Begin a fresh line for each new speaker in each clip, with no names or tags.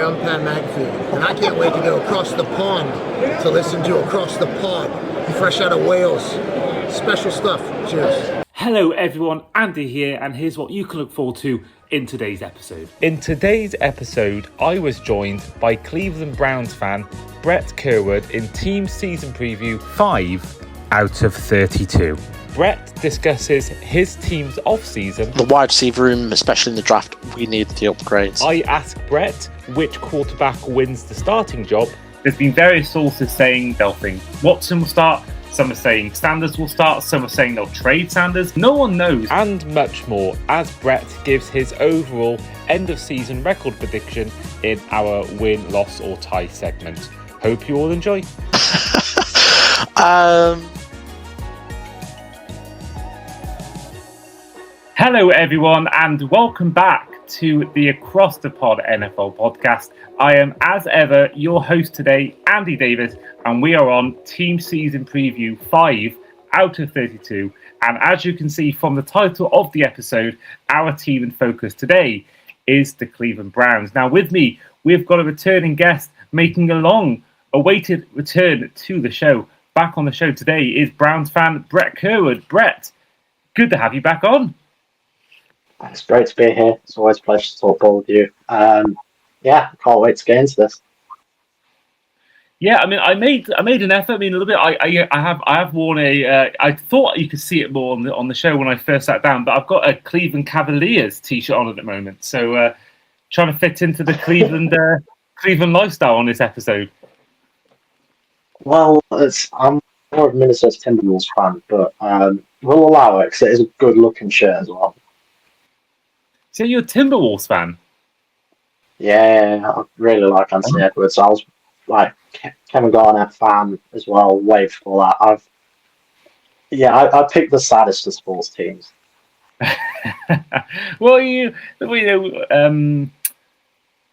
Umpire Mag feed, and I can't wait to go across the pond to listen to Across the Pod, fresh out of Wales. Special stuff. Cheers.
Hello everyone, Andy here, and here's what you can look forward to in today's episode. In today's episode, I was joined by Cleveland Browns fan Brett Curwood in team season preview 5 out of 32. Brett discusses his team's off-season.
The wide receiver room, especially in the draft, we need the upgrades.
I ask Brett which quarterback wins the starting job. There's been various sources saying they'll think Watson will start. Some are saying Sanders will start. Some are saying they'll trade Sanders. No one knows. And much more as Brett gives his overall end-of-season record prediction in our win, loss or tie segment. Hope you all enjoy. Hello everyone and welcome back to the Across the Pod NFL podcast. I am as ever your host today, Andy Davis, and we are on team season preview 5 out of 32. And as you can see from the title of the episode, our team in focus today is the Cleveland Browns. Now with me, we've got a returning guest making a long-awaited return to the show. Back on the show today is Browns fan Brett Curwood. Brett, good to have you back on.
It's great to be here. It's always a pleasure to talk ball with you. Can't wait to get into this.
Yeah, I mean, I made an effort. I mean, a little bit. I have worn a. I thought you could see it more on the show when I first sat down, but I've got a Cleveland Cavaliers t-shirt on at the moment. So trying to fit into the Cleveland lifestyle on this episode.
Well, I'm more of a Minnesota Timberwolves fan, but we'll allow it because it is a good-looking shirt as well.
So you're a Timberwolves fan?
Yeah, I really like Anthony Edwards. I was like Kevin Garnett fan as well, way before that. I picked the saddest of sports teams.
Well,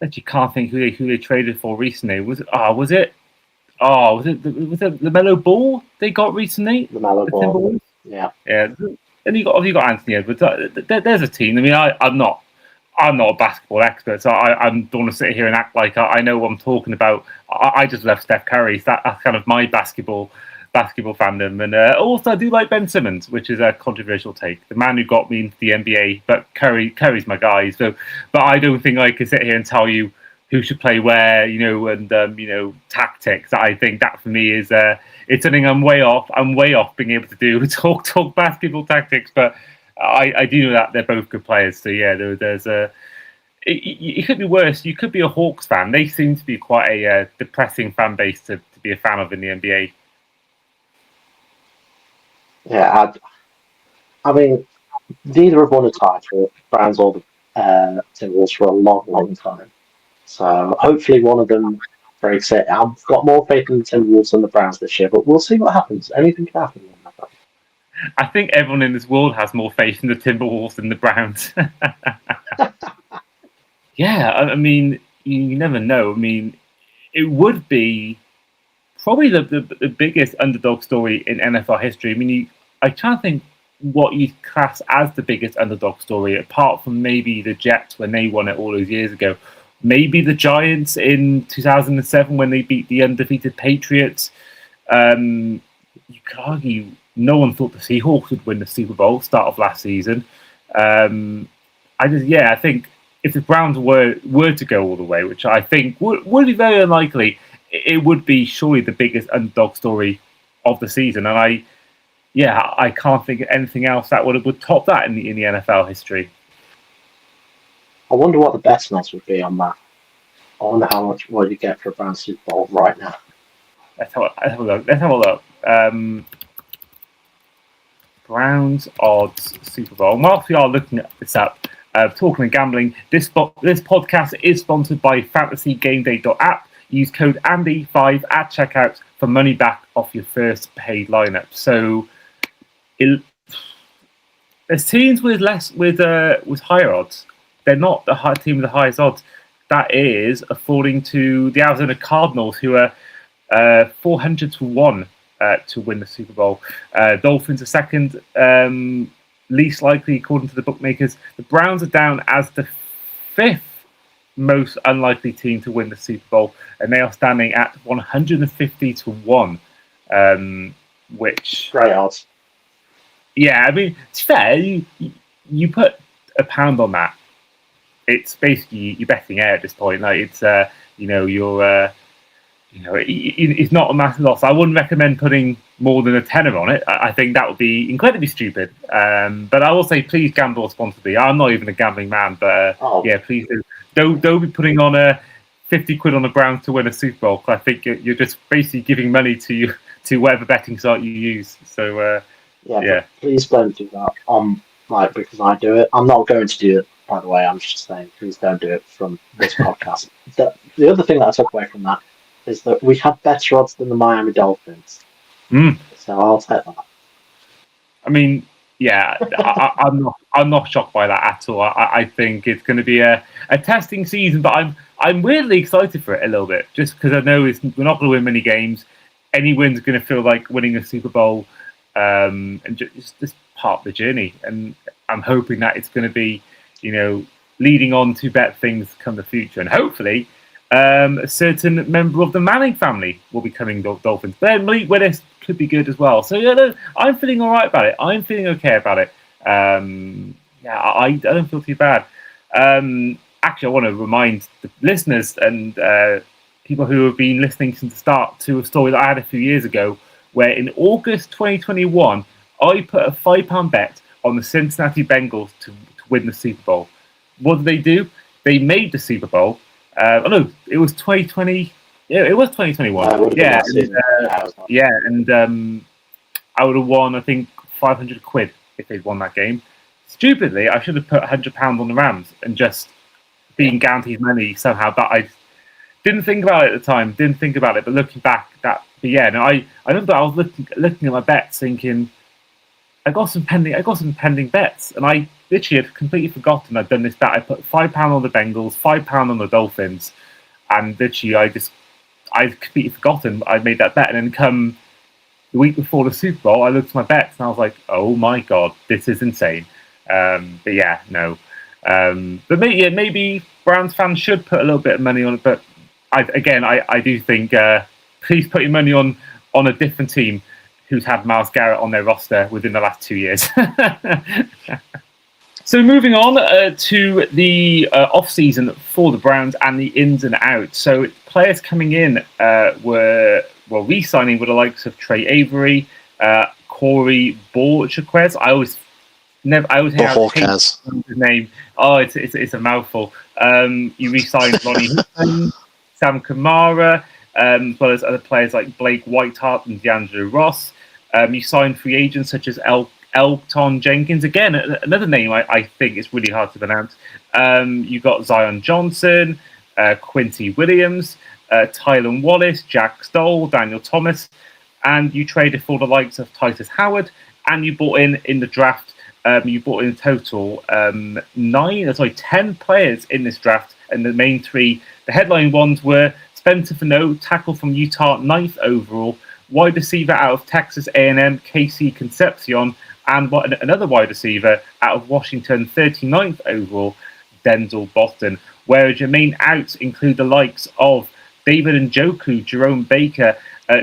that you can't think who they traded for recently. Was it the Melo Ball they got recently?
The Melo Ball. Yeah.
And you got Anthony Edwards. There's a team. I mean, I'm not a basketball expert, so I don't want to sit here and act like I know what I'm talking about. I just love Steph Curry. That's kind of my basketball fandom. And also, I do like Ben Simmons, which is a controversial take. The man who got me into the NBA, but Curry's my guy. So, but I don't think I can sit here and tell you who should play where, and tactics. I think that for me is it's something I'm way off being able to do. Talk basketball tactics, but I do know that they're both good players. So yeah, there's it could be worse. You could be a Hawks fan. They seem to be quite a depressing fan base to be a fan of in the NBA.
Yeah, I mean, neither have won a title, Browns or the Timberwolves, for a long, long time. So hopefully one of them breaks it. I've got more faith in the Timberwolves than the Browns this year, but we'll see what happens. Anything can happen.
I think everyone in this world has more faith in the Timberwolves than the Browns. Yeah, I mean, you never know. I mean, it would be probably the biggest underdog story in NFL history. I mean, I can't think what you'd class as the biggest underdog story, apart from maybe the Jets when they won it all those years ago. Maybe the Giants in 2007 when they beat the undefeated Patriots. You could argue no one thought the Seahawks would win the Super Bowl start of last season. I think if the Browns were to go all the way, which I think would be very unlikely, it would be surely the biggest underdog story of the season. And I can't think of anything else that would top that in the NFL history.
I wonder what the best odds would be on that. I wonder how much what you get for a Browns Super Bowl right now.
Let's have a look. Browns odds Super Bowl. And whilst we are looking at this up, talking and gambling, this podcast is sponsored by FantasyGameday.app. Use code Andy5 at checkout for money back off your first paid lineup. So, there's teams with higher odds. They're not the team with the highest odds. That is according to the Arizona Cardinals, who are 400 to 1 to win the Super Bowl. Dolphins are second, least likely according to the bookmakers. The Browns are down as the fifth most unlikely team to win the Super Bowl, and they are standing at 150 to 1, which
Great odds.
yeah, I mean, it's fair. You put a pound on that, it's basically you're betting air at this point. Like it's it's not a massive loss. I wouldn't recommend putting more than a tenner on it. I think that would be incredibly stupid. But I will say, please gamble responsibly. I'm not even a gambling man, but yeah, please don't be putting on a 50 quid on the Browns to win a Super Bowl. I think you're just basically giving money to whatever betting site you use. So yeah.
Please don't do that. Because I do it. I'm not going to do it. By the way, I'm just saying, please don't do it from this podcast. The other thing that I took away from that is that we had better odds than the Miami Dolphins. So I'll take that.
I mean, yeah, I'm not shocked by that at all. I think it's going to be a testing season, but I'm weirdly excited for it a little bit, just because I know we're not going to win many games. Any win's going to feel like winning a Super Bowl, and just part of the journey. And I'm hoping that it's going to be, leading on to better things come the future, and hopefully a certain member of the Manning family will be coming Dolphins. But Malik Willis could be good as well. So I'm feeling all right about it. I'm feeling okay about it. I don't feel too bad. Actually, I want to remind the listeners and people who have been listening since the start to a story that I had a few years ago, where in August 2021, I put a £5 bet on the Cincinnati Bengals to win the Super Bowl. What did they do? They made the Super Bowl. No, it was 2020. Yeah, it was 2021. And I would have won, I think, 500 quid if they'd won that game. Stupidly, I should have put £100 on the Rams and just being guaranteed money somehow. But I didn't think about it at the time. Didn't think about it. But looking back, I remember I was looking at my bets, thinking, I got some pending bets, and I literally had completely forgotten I'd done this bet. I put £5 on the Bengals, £5 on the Dolphins, and literally I'd completely forgotten I made that bet. And then come the week before the Super Bowl, I looked at my bets and I was like, oh my god, this is insane. But yeah, no. But maybe Browns fans should put a little bit of money on it. But I do think please put your money on a different team who's had Myles Garrett on their roster within the last 2 years. So moving on to the off-season for the Browns and the ins and outs. So players coming in were re-signing with the likes of Trey Avery, Corey Borchquez. I always have his name. Oh, it's a mouthful. You re-signed Ronnie Houston, Sam Kamara, as well as other players like Blake Whiteheart and D'Angelo Ross. You signed free agents such as Elton Jenkins. Again, another name I think is really hard to pronounce. You got Zion Johnson, Quincy Williams, Tylan Wallace, Jack Stoll, Daniel Thomas, and you traded for the likes of Titus Howard, and you bought in the draft. You bought in a total 10 players in this draft, and the main three, the headline ones were Spencer Fano, tackle from Utah, 9th overall, wide receiver out of Texas A&M, Casey Concepcion, and another wide receiver out of Washington, 39th overall, Denzel Boston. Whereas your main outs include the likes of David Njoku, Jerome Baker,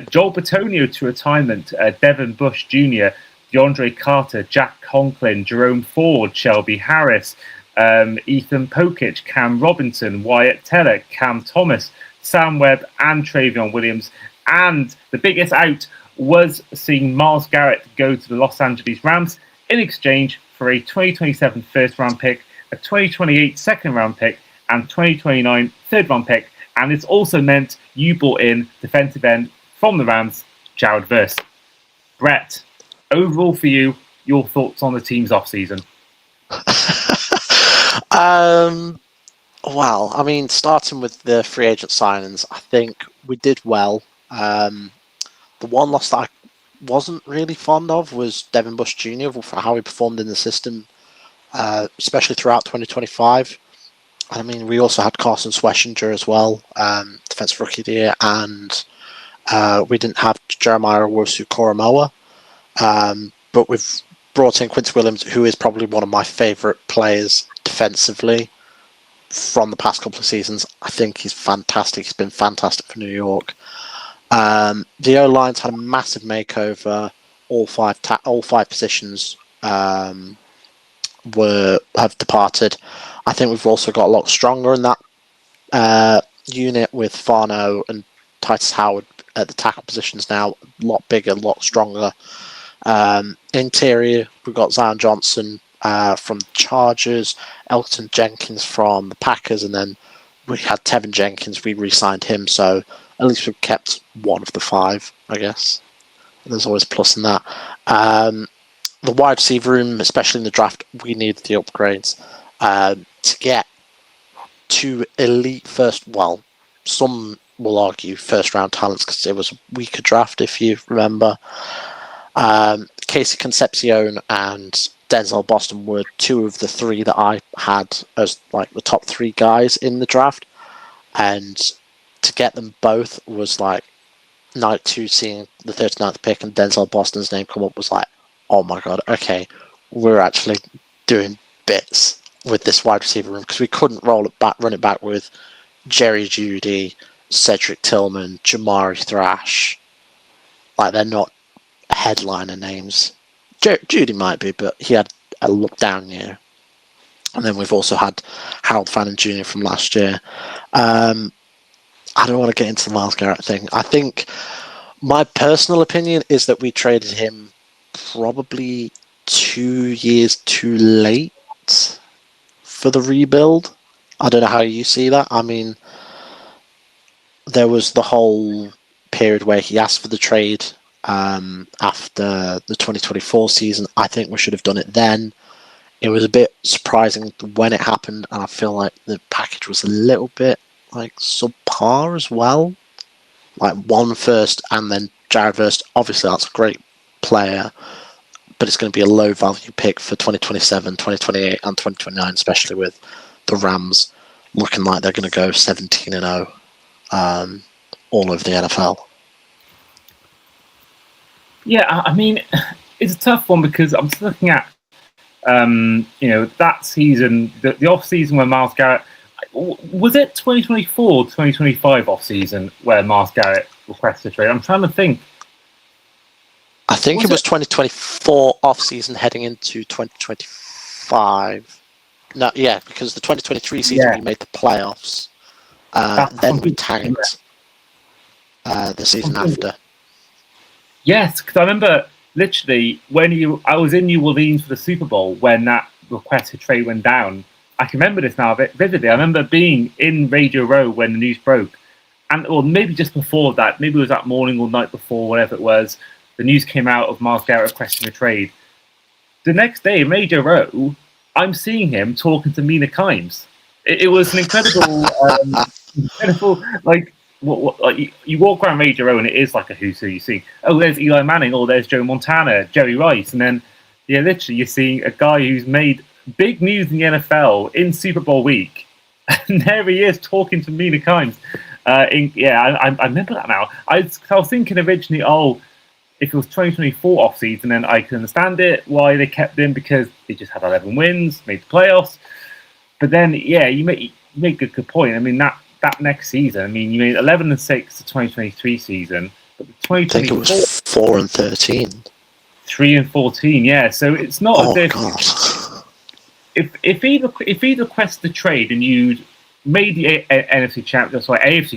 Joel Bitonio to retirement, Devin Bush Jr., DeAndre Carter, Jack Conklin, Jerome Ford, Shelby Harris, Ethan Pokic, Cam Robinson, Wyatt Teller, Cam Thomas, Sam Webb, and Travion Williams. And the biggest out was seeing Myles Garrett go to the Los Angeles Rams in exchange for a 2027 first-round pick, a 2028 second-round pick, and 2029 third-round pick. And it's also meant you bought in defensive end from the Rams, Jared Verse. Brett, overall for you, your thoughts on the team's off-season?
Well, I mean, starting with the free agent signings, I think we did well. The one loss that I wasn't really fond of was Devin Bush Jr. for how he performed in the system, especially throughout 2025. I mean, we also had Carson Schwarzenegger as well, Defensive Rookie of the Year, and we didn't have Jeremiah Owusu-Koramoah. But we've brought in Quincy Williams, who is probably one of my favourite players defensively. from the past couple of seasons. I think he's fantastic. He's been fantastic for New York. The O-line's had a massive makeover. All five positions have departed. I think we've also got a lot stronger in that unit with Farno and Titus Howard at the tackle positions now. A lot bigger, a lot stronger. Interior, we've got Zion Johnson from the Chargers, Elton Jenkins from the Packers, and then we had Tevin Jenkins. We re-signed him, so at least we've kept one of the five, I guess. There's always a plus in that. The wide receiver room, especially in the draft, we need the upgrades to get two elite first. Well, some will argue first round talents because it was a weaker draft, if you remember. Casey Concepcion and Denzel Boston were two of the three that I had as like the top three guys in the draft, and to get them both was like night two, seeing the 39th pick and Denzel Boston's name come up was like, oh my god, okay, we're actually doing bits with this wide receiver room, because we couldn't run it back with Jerry Jeudy, Cedric Tillman, Jamari Thrash. Like, they're not headliner names. Jeudy might be, but he had a look down year. And then we've also had Harold Fannin Jr. from last year. I don't want to get into the Myles Garrett thing. I think my personal opinion is that we traded him probably 2 years too late for the rebuild. I don't know how you see that. I mean, there was the whole period where he asked for the trade after the 2024 season. I think we should have done it then. It was a bit surprising when it happened, and I feel like the package was a little bit like subpar as well. Like one first and then Jared Verse. Obviously, that's a great player, but it's going to be a low value pick for 2027, 2028, and 2029, especially with the Rams looking like they're going to go 17-0 all over the NFL.
Yeah, I mean, it's a tough one because I'm just looking at, that season, the off season where Myles Garrett, was it 2024, 2025 off season where Myles Garrett requested a trade? I'm trying to think.
I think it was 2024 off season heading into 2025. No, yeah, because the 2023 season we made the playoffs. Then we tanked the season after.
Yes, because I remember literally I was in New Orleans for the Super Bowl when that requested trade went down. I can remember this now vividly. I remember being in Radio Row when the news broke, or maybe just before that, maybe it was that morning or night before, whatever it was. The news came out of Myles Garrett requesting a trade. The next day in Radio Row, I'm seeing him talking to Mina Kimes. It was an incredible, like. You walk around Radio Row and it is like a who's who. You see, oh, there's Eli Manning, or there's Joe Montana, Jerry Rice, and then literally you're seeing a guy who's made big news in the NFL in Super Bowl week, and there he is talking to Mina Kimes. I remember that now. I was thinking originally, if it was 2024 off season, then I can understand it why they kept him, because they just had 11 wins, made the playoffs. But then, you make a good point. I mean that next season, I mean, you made 11-6 the 2023 season, but the 2024,
I think it was 4-13,
3-14. Yeah, so it's not as if
God.
if he'd requested the trade and you'd made the AFC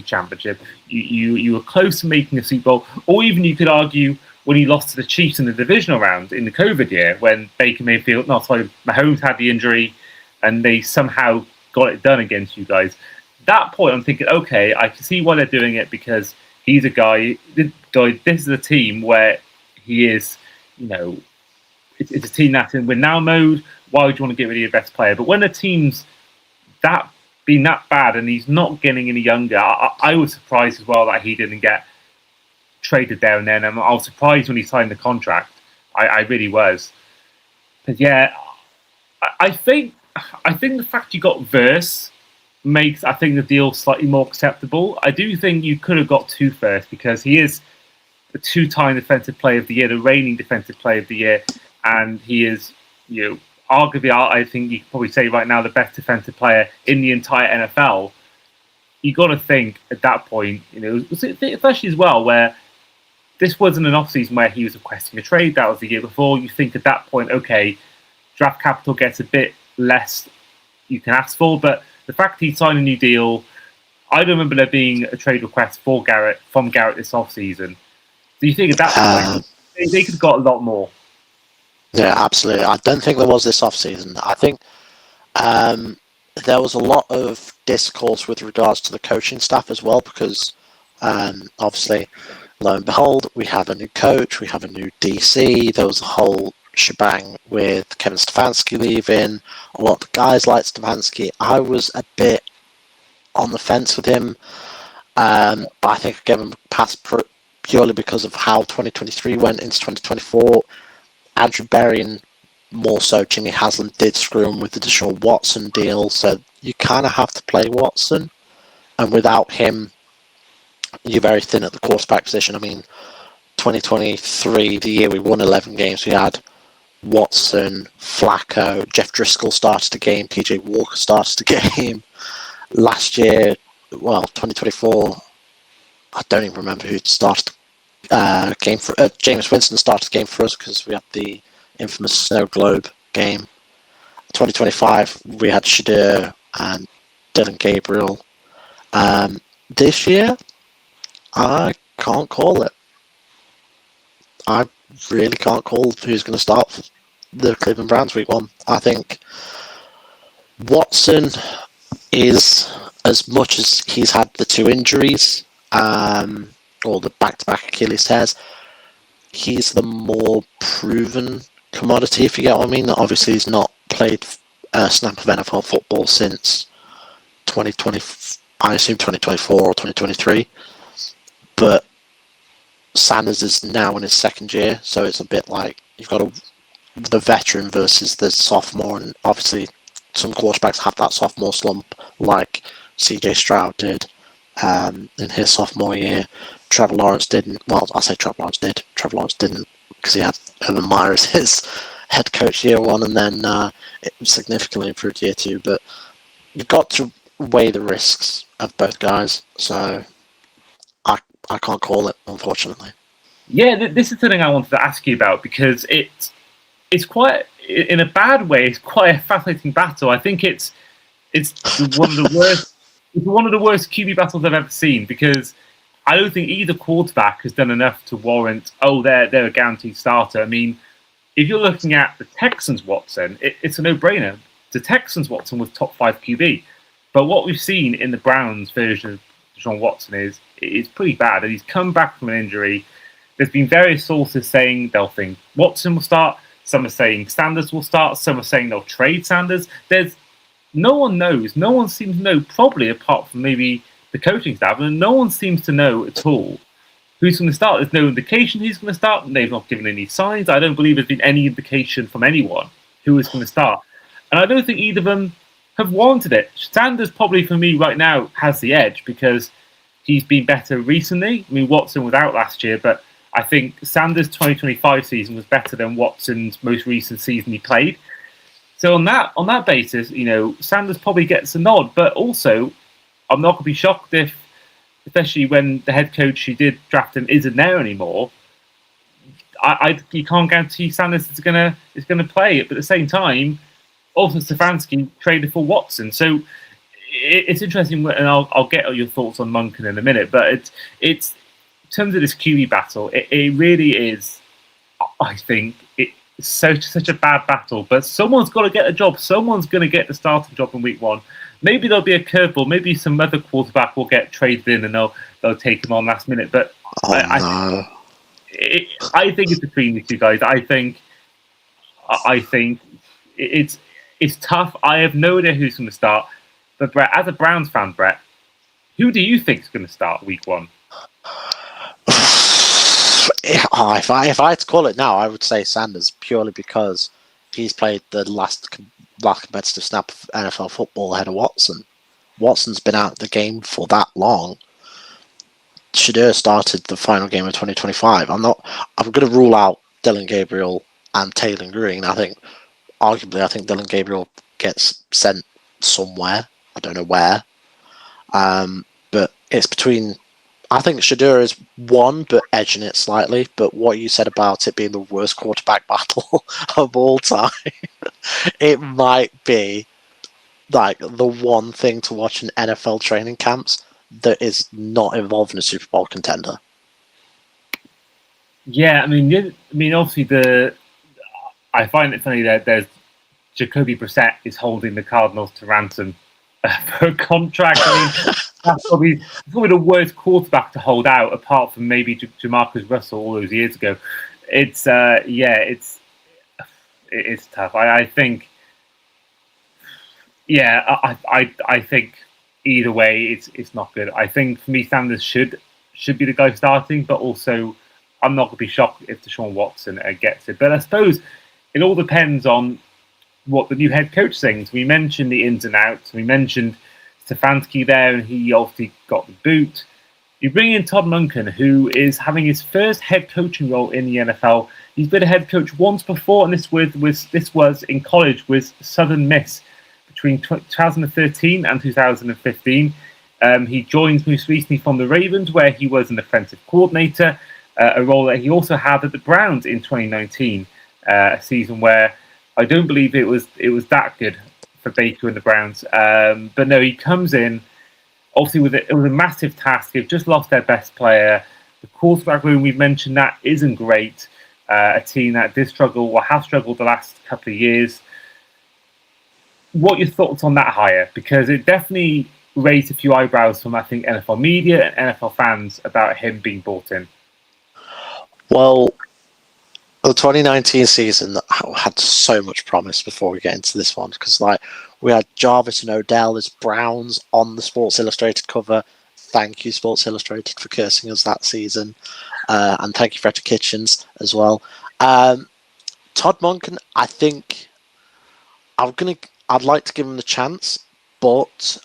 Championship, you were close to making a Super Bowl, or even you could argue when he lost to the Chiefs in the divisional round in the COVID year when Mahomes had the injury and they somehow got it done against you guys. That point, I'm thinking, okay, I can see why they're doing it, because he's a guy. This is a team where he is, it's a team that's in win now mode. Why would you want to get rid of your best player? But when a team's been that bad and he's not getting any younger, I was surprised as well that he didn't get traded there and then. And I was surprised when he signed the contract. I really was. But I think the fact you got Verse makes, I think, the deal slightly more acceptable. I do think you could have got 2 first, because he is the 2-time Defensive Player of the Year, the reigning Defensive Player of the Year, and he is, arguably, I think you could probably say right now the best defensive player in the entire NFL. You got to think at that point, especially as well, where this wasn't an offseason where he was requesting a trade. That was the year before. You think at that point, okay, draft capital gets a bit less you can ask for, but the fact he signed a new deal, I don't remember there being a trade request from Garrett this offseason. Do you think at that point they could have got a lot more?
Yeah, absolutely. I don't think there was this offseason. I think there was a lot of discourse with regards to the coaching staff as well, because obviously, lo and behold, we have a new coach, we have a new DC. There was a whole shebang with Kevin Stefanski leaving. A lot of guys like Stefanski. I was a bit on the fence with him, but I think I gave him a pass purely because of how 2023 went into 2024. Andrew Berry and more so Jimmy Haslam did screw him with the Deshaun Watson deal, so you kind of have to play Watson, and without him, you're very thin at the quarterback position. I mean, 2023, the year we won 11 games, we had Watson, Flacco, Jeff Driscoll started the game, PJ Walker started the game. Last year, 2024, I don't even remember who started the game for. Jameis Winston started the game for us because we had the infamous Snow Globe game. 2025, we had Shedeur and Dylan Gabriel. This year, I can't call it. I really can't call who's going to start for the Cleveland Browns week 1. I think Watson is, as much as he's had the 2 injuries, or the back-to-back Achilles tears, he's the more proven commodity, if you get what I mean. Obviously, he's not played a snap of NFL football since 2020, I assume 2024 or 2023. But Sanders is now in his 2nd year, so it's a bit like you've got the veteran versus the sophomore, and obviously some quarterbacks have that sophomore slump, like CJ Stroud did in his sophomore year. Trevor Lawrence didn't. Well, I say Trevor Lawrence did. Trevor Lawrence didn't because he had Urban Meyer as his head coach year 1, and then it significantly improved year 2. But you've got to weigh the risks of both guys, so I can't call it, unfortunately.
Yeah, this is something I wanted to ask you about, because it's quite, in a bad way, it's quite a fascinating battle. I think it's one of the worst. It's one of the worst QB battles I've ever seen, because I don't think either quarterback has done enough to warrant, they're a guaranteed starter. I mean, if you're looking at the Texans' Watson, it's a no-brainer. The Texans' Watson was top 5 QB. But what we've seen in the Browns' version of Deshaun Watson is pretty bad. And he's come back from an injury. There's been various sources saying they'll think Watson will start. Some are saying Sanders will start. Some are saying they'll trade Sanders. No one knows. No one seems to know, probably apart from maybe the coaching staff. And no one seems to know at all who's going to start. There's no indication who's going to start. They've not given any signs. I don't believe there's been any indication from anyone who is going to start. And I don't think either of them have warranted it. Sanders probably, for me, right now, has the edge because he's been better recently. I mean, Watson was out last year, but I think Sanders' 2025 season was better than Watson's most recent season he played. So on that basis, Sanders probably gets a nod. But also, I'm not going to be shocked if, especially when the head coach who did draft him isn't there anymore. You can't guarantee Sanders is going to play it. But at the same time, also Stefanski traded for Watson. So it's interesting, and I'll get your thoughts on Monken in a minute. But it's in terms of this QB battle, it really is. I think it's such a bad battle. But someone's got to get a job. Someone's going to get the starting job in week 1. Maybe there'll be a curveball. Maybe some other quarterback will get traded in and they'll take him on last minute. But I think it's between these two guys. I think it's tough. I have no idea who's going to start. But Brett, as a Browns fan, who do you think is going to start week 1?
If I had to call it now, I would say Sanders, purely because he's played the last competitive snap of NFL football ahead of Watson. Watson's been out of the game for that long. Shedeur started the final game of 2025. I'm going to rule out Dylan Gabriel and Taylor Green. I think arguably, I think Dylan Gabriel gets sent somewhere. I don't know where. But it's between... I think Shedeur is one, but edging it slightly. But what you said about it being the worst quarterback battle of all time, it might be like the one thing to watch in NFL training camps that is not involved in a Super Bowl contender.
Yeah, I mean, obviously I find it funny that there's Jacoby Brissett is holding the Cardinals to ransom for a contract. I mean, that's probably the worst quarterback to hold out, apart from maybe Jamarcus Russell all those years ago. It's it's tough. I think, I think either way, it's not good. I think for me, Sanders should be the guy starting, but also I'm not going to be shocked if Deshaun Watson gets it. But I suppose it all depends on what the new head coach thinks. We mentioned the ins and outs. We mentioned Stefanski there, and he obviously got the boot. You bring in Todd Monken, who is having his first head coaching role in the NFL. He's been a head coach once before, and this was in college with Southern Miss between 2013 and 2015. He joins most recently from the Ravens, where he was an offensive coordinator, a role that he also had at the Browns in 2019, a season where I don't believe it was that good for Baker and the Browns. But no, he comes in, obviously it was a massive task. They've just lost their best player. The quarterback room, we've mentioned that, isn't great. A team that did struggle, or have struggled the last couple of years. What are your thoughts on that hire? Because it definitely raised a few eyebrows from, I think, NFL media and NFL fans about him being brought in.
Well, the 2019 season had so much promise before we get into this one, because we had Jarvis and Odell as Browns on the Sports Illustrated cover. Thank you, Sports Illustrated, for cursing us that season, and thank you, Frederick Kitchens, as well. Todd Monken, I think I'd like to give him the chance, but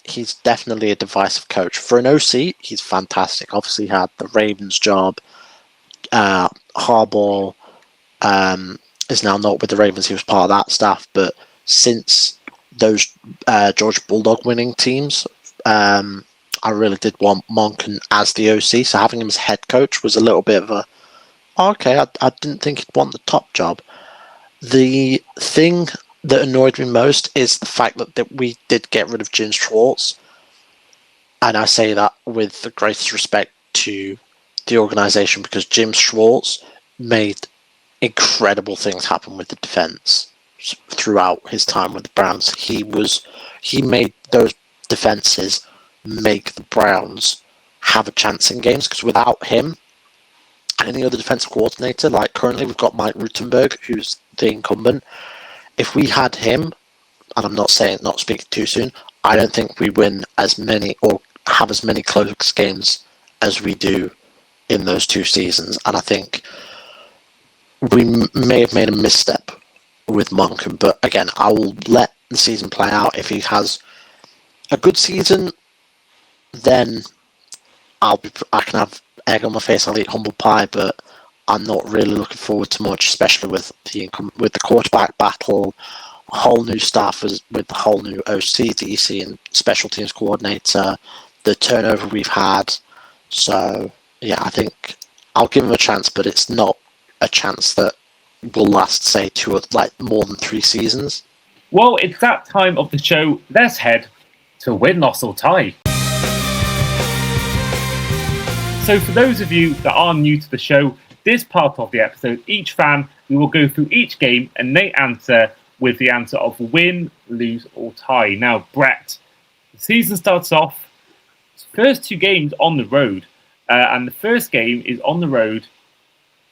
he's definitely a divisive coach. For an OC, he's fantastic. Obviously, he had the Ravens job. Harbaugh is now not with the Ravens. He was part of that staff, but since those Georgia Bulldog winning teams, I really did want Monken as the OC. So having him as head coach was a little bit of I didn't think he'd want the top job. The thing that annoyed me most is the fact that we did get rid of Jim Schwartz, and I say that with the greatest respect to the organization, because Jim Schwartz made incredible things happen with the defense throughout his time with the Browns. He made those defenses make the Browns have a chance in games, because without him, any other defensive coordinator, like currently we've got Mike Rutenberg, who's the incumbent. If we had him, and I'm not speaking too soon, I don't think we win as many or have as many close games as we do in those 2 seasons. And I think we may have made a misstep with Monken, but again, I will let the season play out. If he has a good season, then I can have egg on my face. I'll eat humble pie, but I'm not really looking forward to much, especially with the quarterback battle, a whole new staff with the whole new OC, DC, and special teams coordinator, the turnover we've had. So yeah, I think I'll give him a chance, but it's not a chance that will last, say, more than 3 seasons.
Well, it's that time of the show. Let's head to win, loss, or tie. So for those of you that are new to the show, this part of the episode, each fan, we will go through each game and they answer with the answer of win, lose, or tie. Now, Brett, the season starts off, first 2 games on the road. And the first game is on the road.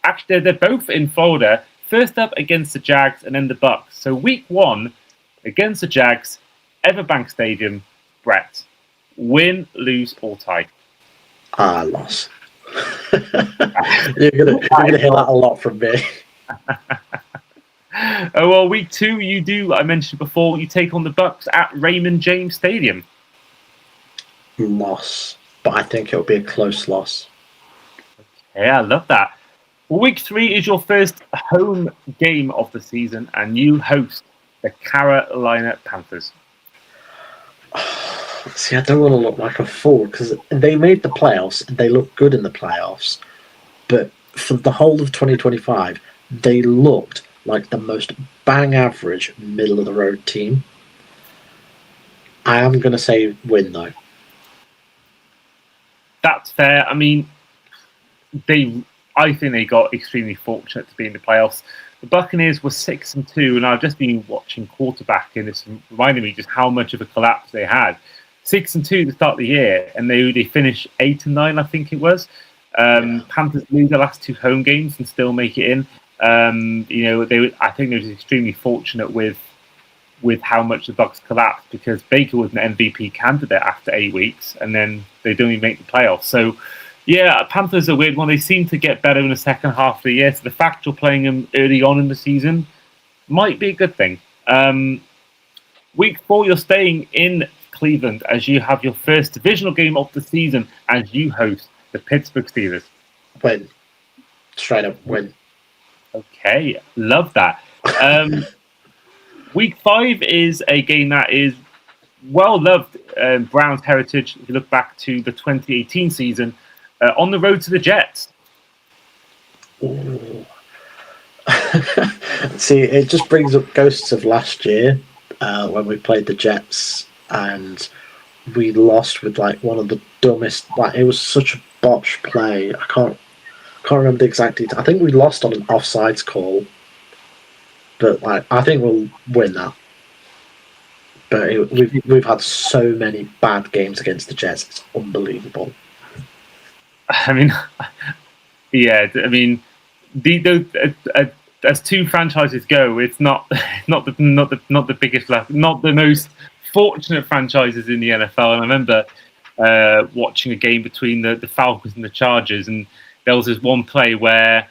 Actually, they're both in Florida. First up against the Jags and then the Bucks. So week 1 against the Jags, Everbank Stadium. Brett, win, lose, or tie?
Loss. You're gonna hear that a lot from me.
Oh, well, week 2, you do, I mentioned before, you take on the Bucks at Raymond James Stadium.
Loss. But I think it'll be a close loss.
Yeah, I love that. Well, week 3 is your first home game of the season, and you host the Carolina Panthers.
See, I don't want to look like a fool because they made the playoffs and they looked good in the playoffs, but for the whole of 2025, they looked like the most bang average middle of the road team. I am going to say win though.
That's fair. I mean, I think they got extremely fortunate to be in the playoffs. The Buccaneers were 6-2, and I've just been watching quarterback, and it's reminding me just how much of a collapse they had. 6-2 to start the year, and they finished 8-9, I think it was. Panthers lose their last 2 home games and still make it in. I think they were extremely fortunate with how much the Bucs collapsed, because Baker was an MVP candidate after 8 weeks, and then they don't even make the playoffs. So, yeah, Panthers are a weird one. They seem to get better in the second half of the year. So the fact you're playing them early on in the season might be a good thing. Week 4, you're staying in Cleveland as you have your first divisional game of the season as you host the Pittsburgh Steelers.
Win. Straight up win.
Okay, love that. Week 5 is a game that is well loved Browns heritage. If you look back to the 2018 season, on the road to the Jets.
See, it just brings up ghosts of last year when we played the Jets and we lost with like one of the dumbest. Like, it was such a botched play. I can't remember the exact detail. I think we lost on an offsides call, but like I think we'll win that. But we've had so many bad games against the Jets. It's unbelievable.
I mean, yeah. I mean, as 2 franchises go, it's not the biggest, not the most fortunate franchises in the NFL. And I remember watching a game between the Falcons and the Chargers, and there was this one play where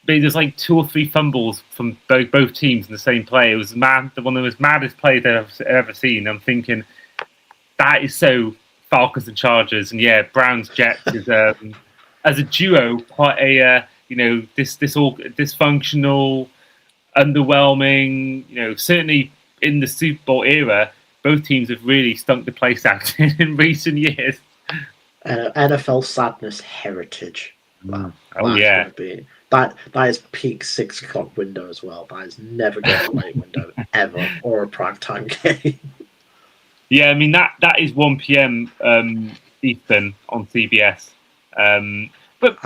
there's like 2 or 3 fumbles from both teams in the same play. It was one of the most maddest plays I've ever seen. I'm thinking that is so Falcons and Chargers, and yeah, Browns Jets is as a duo quite a this all dysfunctional, underwhelming. Certainly in the Super Bowl era, both teams have really stunk the place out in recent years.
NFL sadness heritage.
Wow. Oh yeah.
That is peak 6 o'clock window as well. That is never getting a late window ever, or a primetime game.
Yeah, I mean that is 1 p.m. Eastern on CBS. But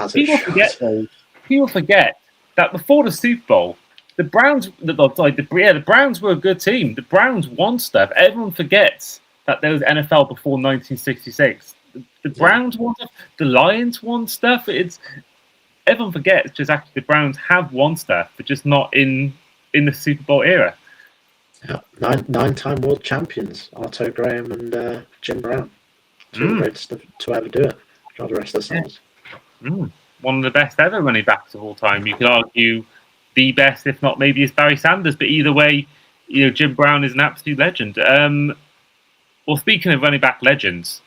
people forget that before the Super Bowl, the Browns, the Browns were a good team. The Browns won stuff. Everyone forgets that there was NFL before 1966. The Browns won stuff. The Lions won stuff. Everyone forgets just actually the Browns have won stuff, but just not in the Super Bowl era.
Yeah, 9-time world champions, Arto Graham and Jim Brown. 2 greatest to ever do it. Try the rest of the songs.
One of the best ever running backs of all time. You could argue the best, if not maybe it's Barry Sanders. But either way, Jim Brown is an absolute legend. Well, speaking of running back legends,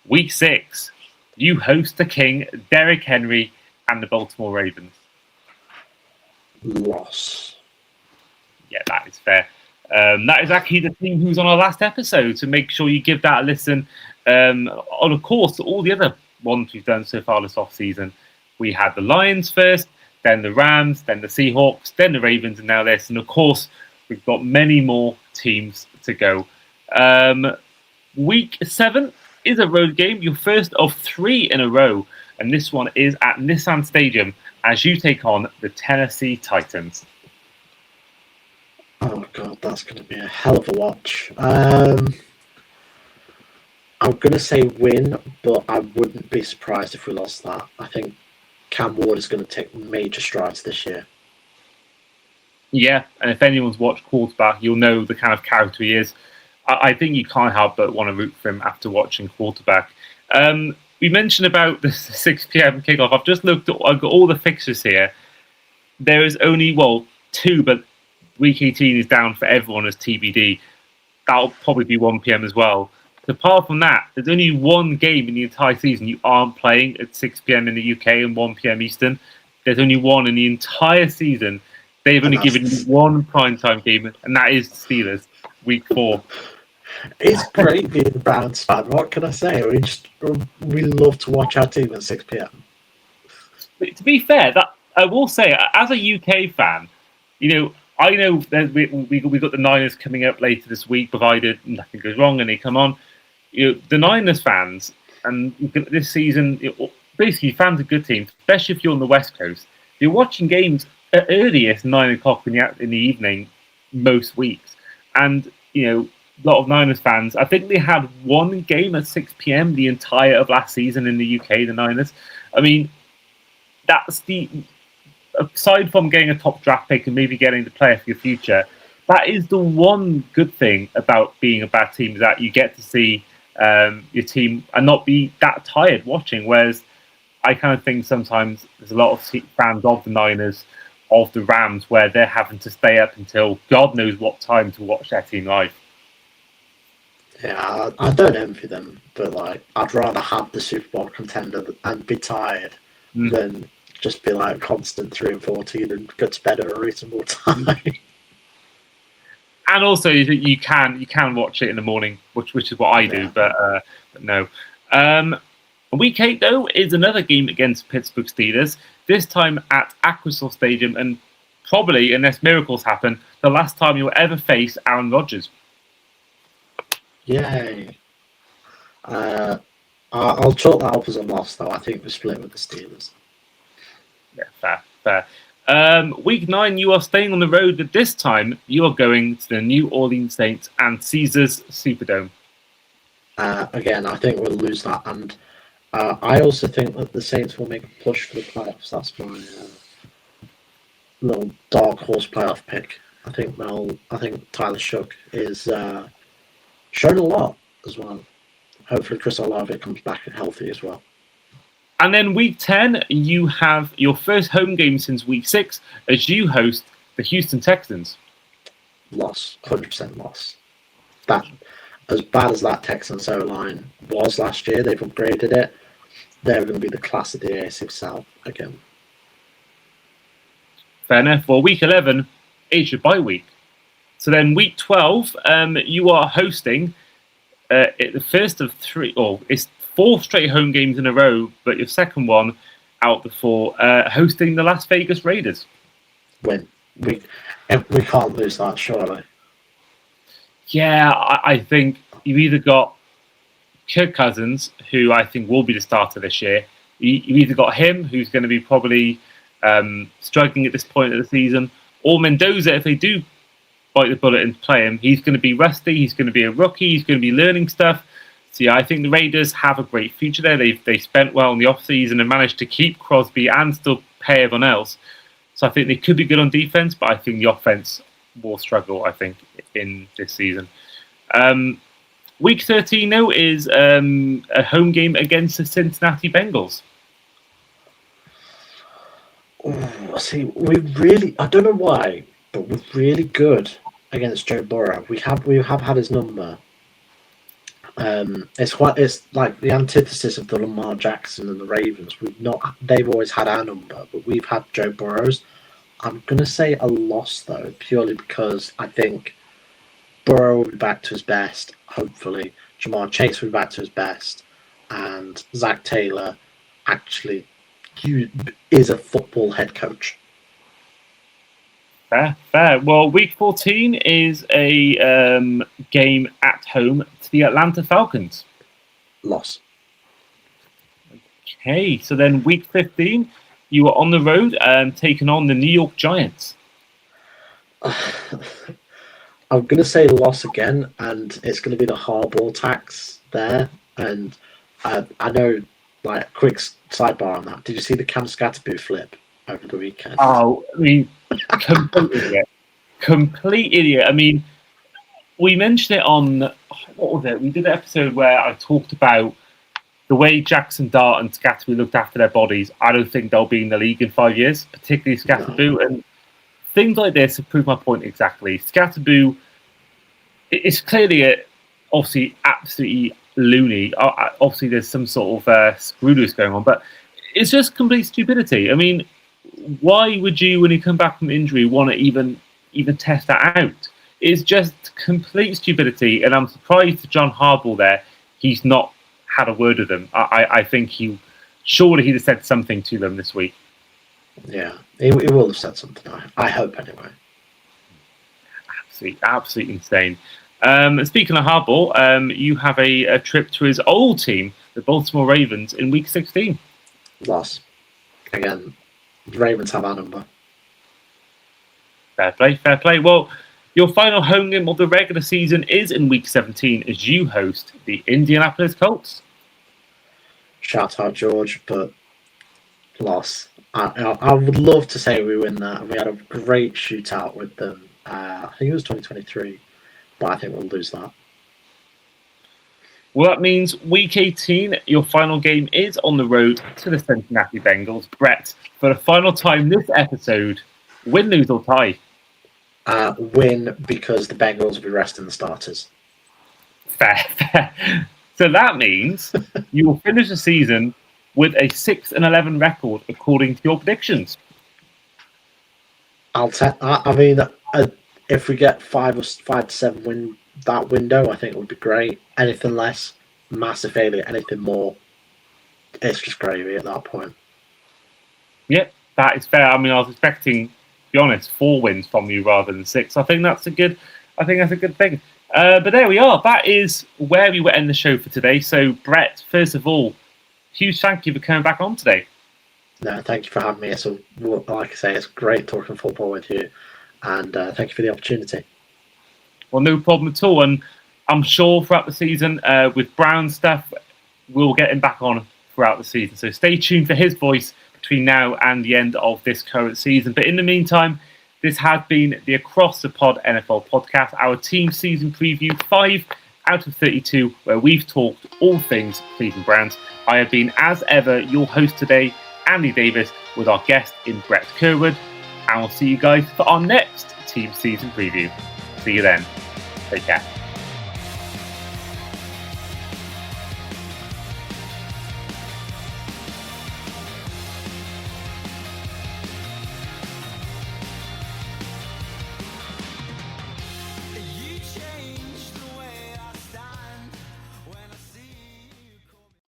week 6, you host the King, Derrick Henry, and the Baltimore Ravens.
Loss.
Yeah, that is fair. That is actually the team who's on our last episode, so make sure you give that a listen. And of course, all the other ones we've done so far this off-season. We had the Lions first, then the Rams, then the Seahawks, then the Ravens, and now this. And of course, we've got many more teams to go. Week 7 is a road game, your first of 3 in a row. And this one is at Nissan Stadium as you take on the Tennessee Titans.
Oh, God, that's going to be a hell of a watch. I'm going to say win, but I wouldn't be surprised if we lost that. I think Cam Ward is going to take major strides this year.
Yeah, and if anyone's watched quarterback, you'll know the kind of character he is. I think you can't help but want to root for him after watching quarterback. We mentioned about the 6 p.m. kickoff. I've got all the fixtures here. There is only, 2, but week 18 is down for everyone as TBD. That'll probably be 1 p.m. as well. So apart from that, there's only one game in the entire season you aren't playing at 6 p.m. in the UK and 1 p.m. Eastern. there's only one in the entire season. They've only given you one primetime game, and that is the Steelers, week 4.
It's great being a Browns fan. What can I say? We love to watch our team at 6 p.m.
To be fair, that I will say, as a UK fan, I know that we got the Niners coming up later this week, provided nothing goes wrong and they come on. The Niners fans, and this season, basically fans of good teams, especially if you're on the West Coast, you're watching games at earliest 9 o'clock in the evening most weeks, and a lot of Niners fans, I think they had one game at 6 p.m. the entire of last season in the UK. The Niners, I mean, that's aside from getting a top draft pick and maybe getting the player for your future, that is the one good thing about being a bad team, is that you get to see your team and not be that tired watching. Whereas I kind of think sometimes there's a lot of fans of the Niners, of the Rams, where they're having to stay up until God knows what time to watch their team live.
Yeah, I don't envy them, but I'd rather have the Super Bowl contender and be tired than just be constant 3-14 and go to bed at a reasonable time.
And also, you can watch it in the morning, which is what I do, but no. Week 8 though is another game against Pittsburgh Steelers. This time at Acrisure Stadium, and probably, unless miracles happen, the last time you'll ever face Aaron Rodgers.
Yay! I'll chalk that up as a loss, though. I think we're split with the Steelers.
Yeah, fair. Week 9, you are staying on the road, but this time you are going to the New Orleans Saints and Caesars Superdome.
Again, I think we'll lose that, and I also think that the Saints will make a push for the playoffs. That's my little dark horse playoff pick. I think Tyler Shook is shown a lot as well. Hopefully Chris Olave comes back healthy as well.
And then week 10, you have your first home game since week 6 as you host the Houston Texans.
Loss, 100% loss. That, as bad as that Texans O-line was last year, they've upgraded it. They're going to be the class of the AFC South again.
Fair enough. Well, week 11 is your bye week. So then week 12, you are hosting the first of 3, or it's 4 straight home games in a row, but your second one out the 4, hosting the Las Vegas Raiders.
Win. We can't lose that, surely.
Yeah, I think you've either got Kirk Cousins, who I think will be the starter this year. You've either got him, who's going to be probably struggling at this point of the season, or Mendoza, if they do bite the bullet and play him, he's going to be rusty, he's going to be a rookie, he's going to be learning stuff. So yeah, I think the Raiders have a great future there. They spent well in the offseason and managed to keep Crosby and still pay everyone else. So I think they could be good on defense, but I think the offense will struggle, I think, in this season. Week 13, though, is a home game against the Cincinnati Bengals.
See, I don't know why, but we're really good against Joe Burrow. We have had his number. It's like the antithesis of the Lamar Jackson and the Ravens. They've always had our number, but we've had Joe Burrow's. I'm gonna say a loss though, purely because I think Burrow will be back to his best, hopefully. Jamar Chase will be back to his best, and Zach Taylor actually is a football head coach.
Fair. Well, week 14 is a game at home to the Atlanta Falcons.
Loss.
Okay, so then week 15, you are on the road taking on the New York Giants.
I'm going to say loss again, and it's going to be the Harbaugh tax there. And I know, quick sidebar on that. Did you see the Cam Scatterboo flip over the weekend?
Oh, I mean, complete idiot. I mean, we mentioned it on, what was it? We did an episode where I talked about the way Jackson Dart and Scatterboo looked after their bodies. I don't think they'll be in the league in 5 years, particularly Scatterboo. No. And things like this have proved my point exactly. Scatterboo is clearly, obviously, absolutely loony. Obviously, there's some sort of screw loose going on, but it's just complete stupidity. I mean, why would you, when you come back from injury, want to even test that out? It's just complete stupidity, and I'm surprised that John Harbaugh there, he's not had a word with them. I think surely he'd have said something to them this week.
Yeah, he will have said something. I hope anyway.
Absolutely insane. Speaking of Harbaugh, you have a trip to his old team, the Baltimore Ravens, in Week 16.
Loss. Again, the Ravens have our number.
Fair play. Well, your final home game of the regular season is in Week 17 as you host the Indianapolis Colts.
Shout out George, but loss. I would love to say we win that. We had a great shootout with them. I think it was 2023, but I think we'll lose that.
Well, that means Week 18, your final game is on the road to the Cincinnati Bengals. Brett, for the final time this episode, win, lose or tie?
Win, because the Bengals will be resting the starters.
Fair. So that means you will finish the season with a 6-11 record according to your predictions.
If we get 5 to 7 win that window, I think it would be great. Anything less, massive failure. Anything more, it's just gravy at that point.
Yep, that is fair. I mean, I was expecting, to be honest, 4 wins from you rather than 6. I think that's a good thing. But there we are. That is where we will end the show for today. So, Brett, first of all, huge thank you for coming back on today.
No, thank you for having me. So, like I say, it's great talking football with you, and thank you for the opportunity.
Well, no problem at all. And I'm sure throughout the season, with Brown stuff, we'll get him back on throughout the season. So stay tuned for his voice between now and the end of this current season. But in the meantime, this has been the Across the Pod NFL podcast, our team season preview 5 out of 32, where we've talked all things Cleveland Browns. I have been, as ever, your host today, Andy Davis, with our guest in Brett Curwood. And we'll see you guys for our next team season preview. See you then. Take care.